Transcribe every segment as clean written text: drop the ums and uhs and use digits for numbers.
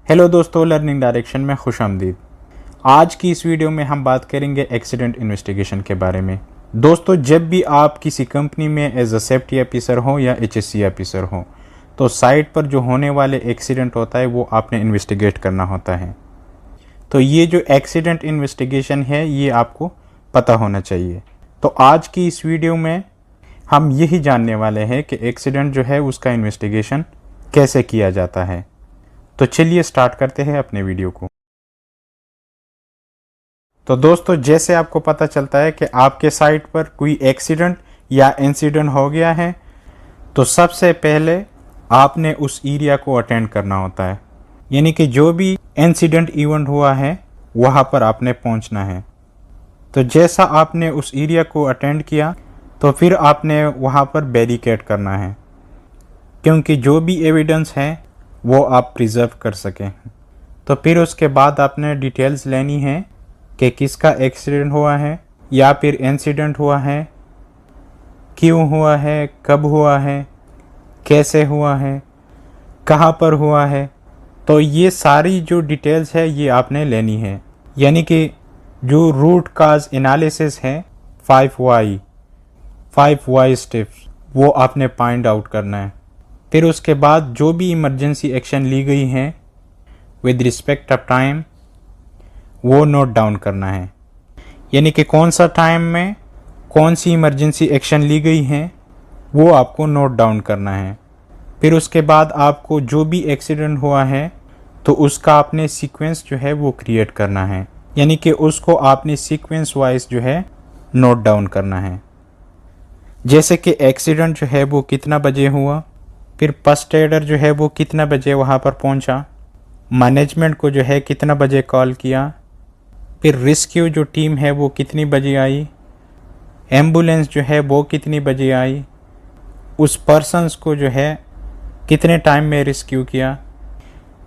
Hello दोस्तों, learning direction में खुश आमदीद। आज की इस वीडियो में हम बात करेंगे एक्सीडेंट इन्वेस्टिगेशन के बारे में। दोस्तों, जब भी आप किसी कंपनी में एज अ सेफ्टी ऑफिसर हो या HSC ऑफिसर हो तो साइट पर जो होने वाले एक्सीडेंट होता है वो आपने इन्वेस्टिगेट करना होता है। तो ये जो एक्सीडेंट इन्वेस्टिगेशन है ये आपको पता होना चाहिए। तो आज की इस वीडियो में हम यही जानने वाले हैं कि एक्सीडेंट जो है उसका इन्वेस्टिगेशन कैसे किया जाता है। तो चलिए स्टार्ट करते हैं अपने वीडियो को। तो दोस्तों, जैसे आपको पता चलता है कि आपके साइट पर कोई एक्सीडेंट या इंसिडेंट हो गया है तो सबसे पहले आपने उस एरिया को अटेंड करना होता है, यानी कि जो भी इंसिडेंट इवेंट हुआ है वहाँ पर आपने पहुँचना है। तो जैसा आपने उस एरिया को अटेंड किया तो फिर आपने वहाँ पर बैरिकेड करना है, क्योंकि जो भी एविडेंस है वो आप प्रिजर्व कर सकें। तो फिर उसके बाद आपने डिटेल्स लेनी है कि किसका एक्सीडेंट हुआ है या फिर इंसिडेंट हुआ है, क्यों हुआ है, कब हुआ है, कैसे हुआ है, कहाँ पर हुआ है। तो ये सारी जो डिटेल्स है ये आपने लेनी है, यानी कि जो रूट काज एनालिसिस है 5 स्टेप्स वो आपने फाइंड आउट करना है। फिर उसके बाद जो भी इमरजेंसी एक्शन ली गई है विद रिस्पेक्ट ऑफ टाइम वो नोट डाउन करना है, यानी कि कौन सा टाइम में कौन सी इमरजेंसी एक्शन ली गई है वो आपको नोट डाउन करना है। फिर उसके बाद आपको जो भी एक्सीडेंट हुआ है तो उसका आपने सीक्वेंस जो है वो क्रिएट करना है, यानी कि उसको आपने सीक्वेंस वाइज जो है नोट डाउन करना है। जैसे कि एक्सीडेंट जो है वो कितना बजे हुआ, फिर फर्स्ट एडर जो है वो कितना बजे वहाँ पर पहुँचा, मैनेजमेंट को जो है कितना बजे कॉल किया, फिर रेस्क्यू जो टीम है वो कितनी बजे आई, एम्बुलेंस जो है वो कितनी बजे आई, उस पर्सन्स को जो है कितने टाइम में रेस्क्यू किया।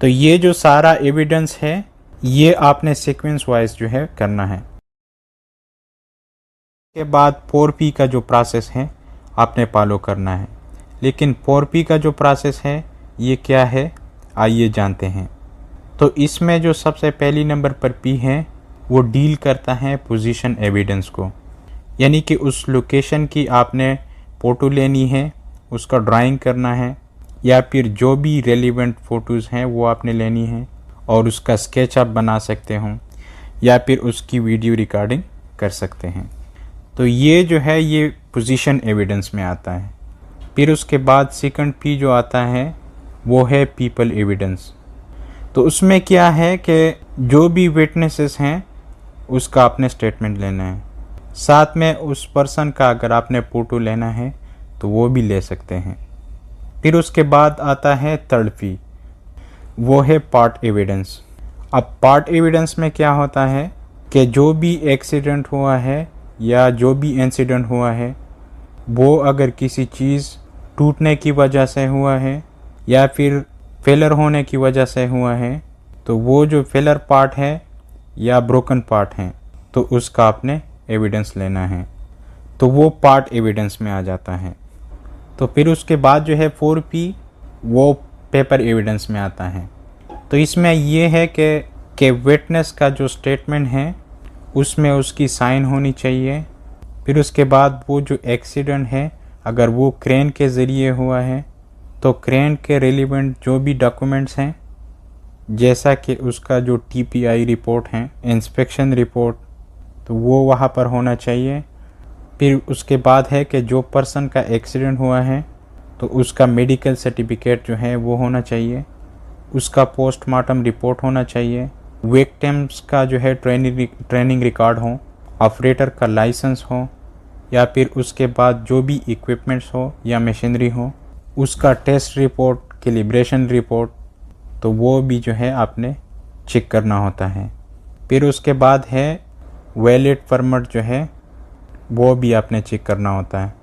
तो ये जो सारा एविडेंस है ये आपने सीक्वेंस वाइज जो है करना है। के बाद 4P का जो प्रोसेस है आपने फॉलो करना है। लेकिन 4P का जो प्रोसेस है ये क्या है आइए जानते हैं। तो इसमें जो सबसे पहली नंबर पर P है वो डील करता है पोजीशन एविडेंस को, यानी कि उस लोकेशन की आपने फ़ोटो लेनी है, उसका ड्राइंग करना है, या फिर जो भी रेलिवेंट फ़ोटोज़ हैं वो आपने लेनी है और उसका स्केच आप बना सकते हो या फिर उसकी वीडियो रिकॉर्डिंग कर सकते हैं। तो ये जो है ये पोजीशन एविडेंस में आता है। फिर उसके बाद सेकंड P जो आता है वो है पीपल एविडेंस। तो उसमें क्या है कि जो भी विटनेसेस हैं उसका आपने स्टेटमेंट लेना है, साथ में उस पर्सन का अगर आपने फ़ोटो लेना है तो वो भी ले सकते हैं। फिर उसके बाद आता है थर्ड P, वो है पार्ट एविडेंस। अब पार्ट एविडेंस में क्या होता है कि जो भी एक्सीडेंट हुआ है या जो भी इंसिडेंट हुआ है वो अगर किसी चीज़ टूटने की वजह से हुआ है या फिर फेलर होने की वजह से हुआ है तो वो जो फेलर पार्ट है या ब्रोकन पार्ट है तो उसका आपने एविडेंस लेना है, तो वो पार्ट एविडेंस में आ जाता है। तो फिर उसके बाद जो है 4P वो पेपर एविडेंस में आता है। तो इसमें ये है कि विटनेस का जो स्टेटमेंट है उसमें उसकी साइन होनी चाहिए। फिर उसके बाद वो जो एक्सीडेंट है अगर वो क्रेन के ज़रिए हुआ है तो क्रेन के रेलिवेंट जो भी डॉक्यूमेंट्स हैं, जैसा कि उसका जो TPI रिपोर्ट है, इंस्पेक्शन रिपोर्ट, तो वो वहाँ पर होना चाहिए। फिर उसके बाद है कि जो पर्सन का एक्सीडेंट हुआ है तो उसका मेडिकल सर्टिफिकेट जो है वो होना चाहिए, उसका पोस्टमार्टम रिपोर्ट होना चाहिए, विक्टिम्स का जो है ट्रेनिंग रिकॉर्ड हो, ऑपरेटर का लाइसेंस हो, या फिर उसके बाद जो भी इक्विपमेंट्स हो या मशीनरी हो उसका टेस्ट रिपोर्ट, कैलिब्रेशन रिपोर्ट, तो वो भी जो है आपने चेक करना होता है। फिर उसके बाद है वैलिड परमिट जो है वो भी आपने चेक करना होता है।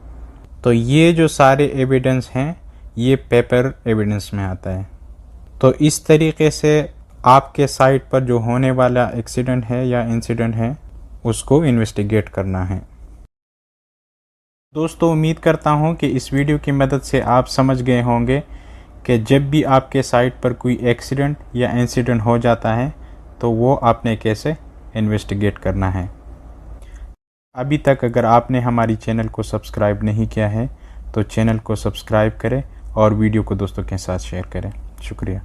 तो ये जो सारे एविडेंस हैं ये पेपर एविडेंस में आता है। तो इस तरीके से आपके साइट पर जो होने वाला एक्सीडेंट है या इंसिडेंट है उसको इन्वेस्टिगेट करना है। दोस्तों, उम्मीद करता हूँ कि इस वीडियो की मदद से आप समझ गए होंगे कि जब भी आपके साइट पर कोई एक्सीडेंट या इंसिडेंट हो जाता है तो वो आपने कैसे इन्वेस्टिगेट करना है। अभी तक अगर आपने हमारी चैनल को सब्सक्राइब नहीं किया है तो चैनल को सब्सक्राइब करें और वीडियो को दोस्तों के साथ शेयर करें। शुक्रिया।